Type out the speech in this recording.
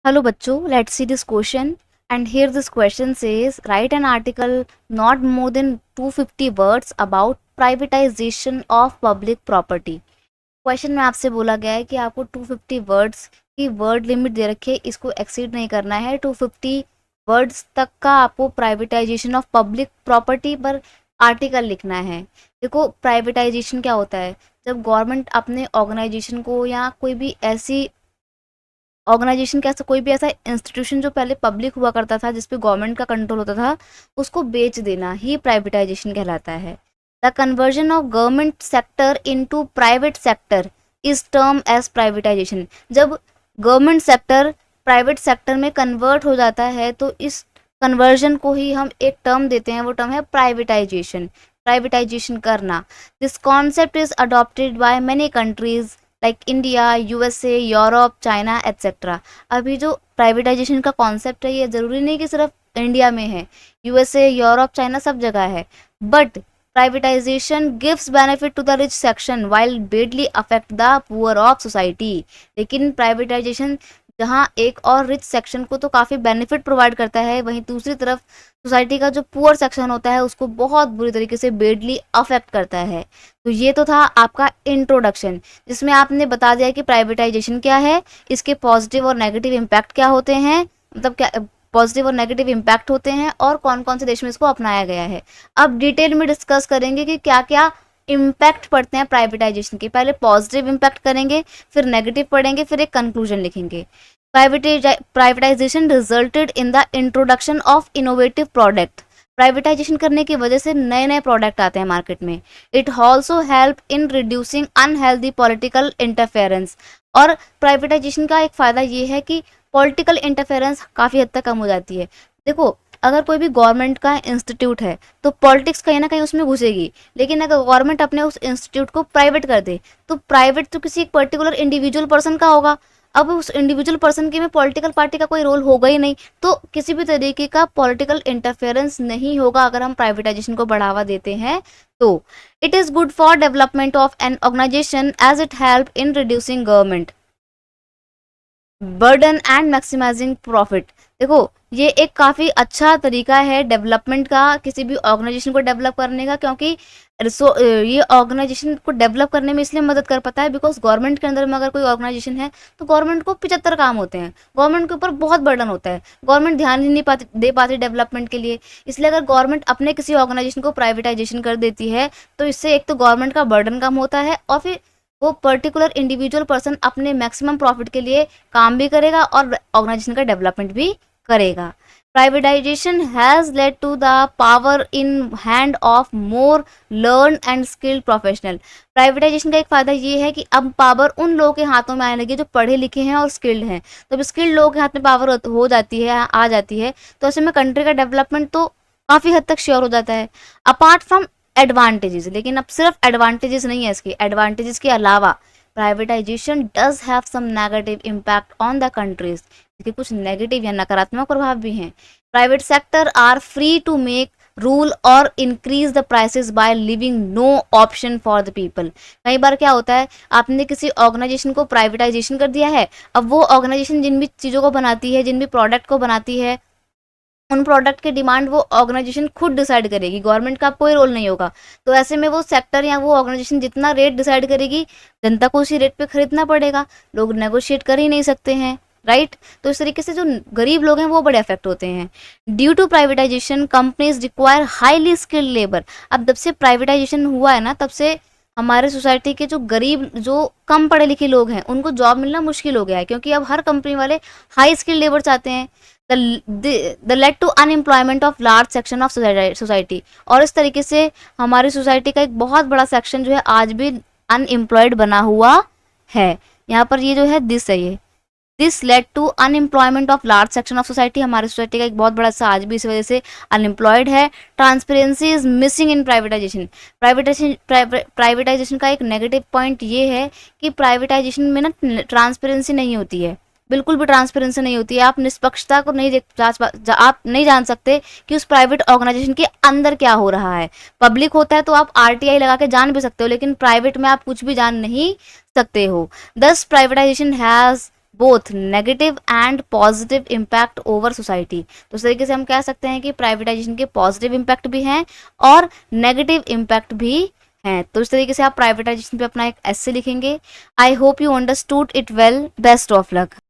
Hello बच्चों, let's see this question and here this question says write an article not more than 250 words about privatization of public property। Question में आपसे बोला गया है कि आपको 250 वर्ड्स की वर्ड लिमिट दे रखी है, इसको एक्सीड नहीं करना है। 250 वर्ड्स तक का आपको प्राइवेटाइजेशन ऑफ पब्लिक प्रॉपर्टी पर आर्टिकल लिखना है। देखो प्राइवेटाइजेशन क्या होता है, जब गवर्नमेंट अपने ऑर्गेनाइजेशन को या कोई भी ऐसी ऑर्गेनाइजेशन कैसा कोई भी ऐसा इंस्टीट्यूशन जो पहले पब्लिक हुआ करता था जिस पे गवर्नमेंट का कंट्रोल होता था उसको बेच देना ही प्राइवेटाइजेशन कहलाता है। The conversion of government sector into private sector is term as privatisation. जब गवर्नमेंट सेक्टर प्राइवेट सेक्टर में कन्वर्ट हो जाता है तो इस कन्वर्जन को ही हम एक टर्म देते हैं, वो टर्म है प्राइवेटाइजेशन। प्राइवेटाइजेशन करना। This concept is adopted by many countries like India, USA, Europe, China etcetera. अभी जो प्राइवेटाइजेशन का कॉन्सेप्ट है ये ज़रूरी नहीं कि सिर्फ इंडिया में है, यूएसए, यूरोप, चाइना सब जगह है। But privatisation gives benefit to the rich section while badly affect the poor of society. लेकिन प्राइवेटाइजेशन जहाँ एक और रिच सेक्शन को तो काफ़ी बेनिफिट प्रोवाइड करता है, वहीं दूसरी तरफ सोसाइटी का जो पुअर सेक्शन होता है उसको बहुत बुरी तरीके से बेडली अफेक्ट करता है। तो ये तो था आपका इंट्रोडक्शन, जिसमें आपने बता दिया कि प्राइवेटाइजेशन क्या है, इसके पॉजिटिव और नेगेटिव इम्पैक्ट क्या होते हैं, मतलब क्या पॉजिटिव और नेगेटिव इम्पैक्ट होते हैं और कौन कौन से देश में इसको अपनाया गया है। अब डिटेल में डिस्कस करेंगे कि क्या क्या इम्पैक्ट पड़ते हैं प्राइवेटाइजेशन के। पहले पॉजिटिव इम्पैक्ट करेंगे, फिर नेगेटिव पढ़ेंगे, फिर एक कंक्लूजन लिखेंगे। Privatisation resulted in the introduction of innovative product. Privatisation करने की वजह से नए नए प्रोडक्ट आते हैं मार्केट में। It also help in reducing unhealthy political interference. और प्राइवेटाइजेशन का एक फ़ायदा ये है कि पॉलिटिकल इंटरफेरेंस काफ़ी हद तक कम हो जाती है। देखो अगर कोई भी गवर्नमेंट का इंस्टीट्यूट है तो पॉलिटिक्स कहीं ना कहीं उसमें घुसेगी, लेकिन अगर गवर्नमेंट अपने उस इंस्टीट्यूट को प्राइवेट कर दे तो प्राइवेट तो किसी एक पर्टिकुलर इंडिविजुअल पर्सन का होगा। अब उस इंडिविजुअल पर्सन के में पॉलिटिकल पार्टी का कोई रोल होगा ही नहीं, तो किसी भी तरीके का पॉलिटिकल इंटरफेरेंस नहीं होगा अगर हम प्राइवेटाइजेशन को बढ़ावा देते हैं तो। It is good for development of an organisation as it help in reducing government burden and maximising profit. देखो ये एक काफ़ी अच्छा तरीका है डेवलपमेंट का, किसी भी ऑर्गेनाइजेशन को डेवलप करने का, क्योंकि ये ऑर्गेनाइजेशन को डेवलप करने में इसलिए मदद कर पाता है बिकॉज गवर्नमेंट के अंदर में अगर कोई ऑर्गेनाइजेशन है तो गवर्नमेंट को 75 काम होते हैं, गवर्नमेंट के ऊपर बहुत बर्डन होता है, गवर्नमेंट ध्यान ही नहीं दे पाती डेवलपमेंट के लिए। इसलिए अगर गवर्नमेंट अपने किसी ऑर्गेनाइजेशन को प्राइवेटाइजेशन कर देती है तो इससे एक तो गवर्नमेंट का बर्डन कम होता है और फिर वो पर्टिकुलर इंडिविजुअल पर्सन अपने मैक्सिमम प्रॉफिट के लिए काम भी करेगा और ऑर्गेनाइजेशन का डेवलपमेंट भी करेगा। Privatisation has led to the power in hand of more learn and skilled professional. Privatisation का एक फ़ायदा ये है कि अब पावर उन लोगों के हाथों में आने लगी जो पढ़े लिखे हैं और स्किल्ड हैं। तो अब स्किल्ड लोगों के हाथ में पावर हो जाती है, आ जाती है, तो ऐसे में कंट्री का डेवलपमेंट तो काफ़ी हद तक श्योर हो जाता है। अपार्ट फ्रॉम एडवांटेजेस, लेकिन अब सिर्फ एडवांटेजेस नहीं है, इसके एडवांटेजेस के अलावा privatisation does have some negative impact on the countries. इसके कुछ नेगेटिव या नकारात्मक प्रभाव भी हैं। Private sector are free to make rule और increase the prices by leaving no option for the people. कई बार क्या होता है, आपने किसी ऑर्गेनाइजेशन को प्राइवेटाइजेशन कर दिया है, अब वो ऑर्गेनाइजेशन जिन भी चीज़ों को बनाती है, जिन भी प्रोडक्ट को बनाती है, उन प्रोडक्ट की डिमांड वो ऑर्गेनाइजेशन खुद डिसाइड करेगी, गवर्नमेंट का कोई रोल नहीं होगा। तो ऐसे में वो सेक्टर या वो ऑर्गेनाइजेशन जितना रेट डिसाइड करेगी जनता को उसी रेट पे खरीदना पड़ेगा, लोग नेगोशिएट कर ही नहीं सकते हैं, राइट। तो इस तरीके से जो गरीब लोग हैं वो बड़े अफेक्ट होते हैं। Due to privatisation companies require highly skilled labour. अब जब से प्राइवेटाइजेशन हुआ है ना, तब से हमारे सोसाइटी के जो गरीब, जो कम पढ़े लिखे लोग हैं, उनको जॉब मिलना मुश्किल हो गया है, क्योंकि अब हर कंपनी वाले हाई स्किल्ड लेबर चाहते हैं। The led to unemployment of large section of society. और इस तरीके से हमारी सोसाइटी का एक बहुत बड़ा सेक्शन जो है आज भी अनएम्प्लॉयड बना हुआ है। यहाँ पर ये जो है दिस है, ये this led to unemployment of large section of society. हमारी सोसाइटी का एक बहुत बड़ा सा आज भी इस वजह से अनएम्प्लॉयड है। Transparency is missing in privatisation. Privatisation का एक नेगेटिव पॉइंट ये है कि प्राइवेटाइजेशन में ना ट्रांसपेरेंसी नहीं होती है, बिल्कुल भी ट्रांसपेरेंसी नहीं होती है। आप निष्पक्षता को नहीं आप नहीं जान सकते कि उस प्राइवेट ऑर्गेनाइजेशन के अंदर क्या हो रहा है। पब्लिक होता है तो आप आरटीआई लगा के जान भी सकते हो, लेकिन प्राइवेट में आप कुछ भी जान नहीं सकते हो। दस privatisation has both negative and positive impact over society. तो इस तरीके से हम कह सकते हैं कि प्राइवेटाइजेशन के पॉजिटिव इम्पैक्ट भी हैं और नेगेटिव इम्पैक्ट भी हैं। तो इस तरीके से आप प्राइवेटाइजेशन पे अपना एक एस्से लिखेंगे। I hope you understood it well. Best of luck.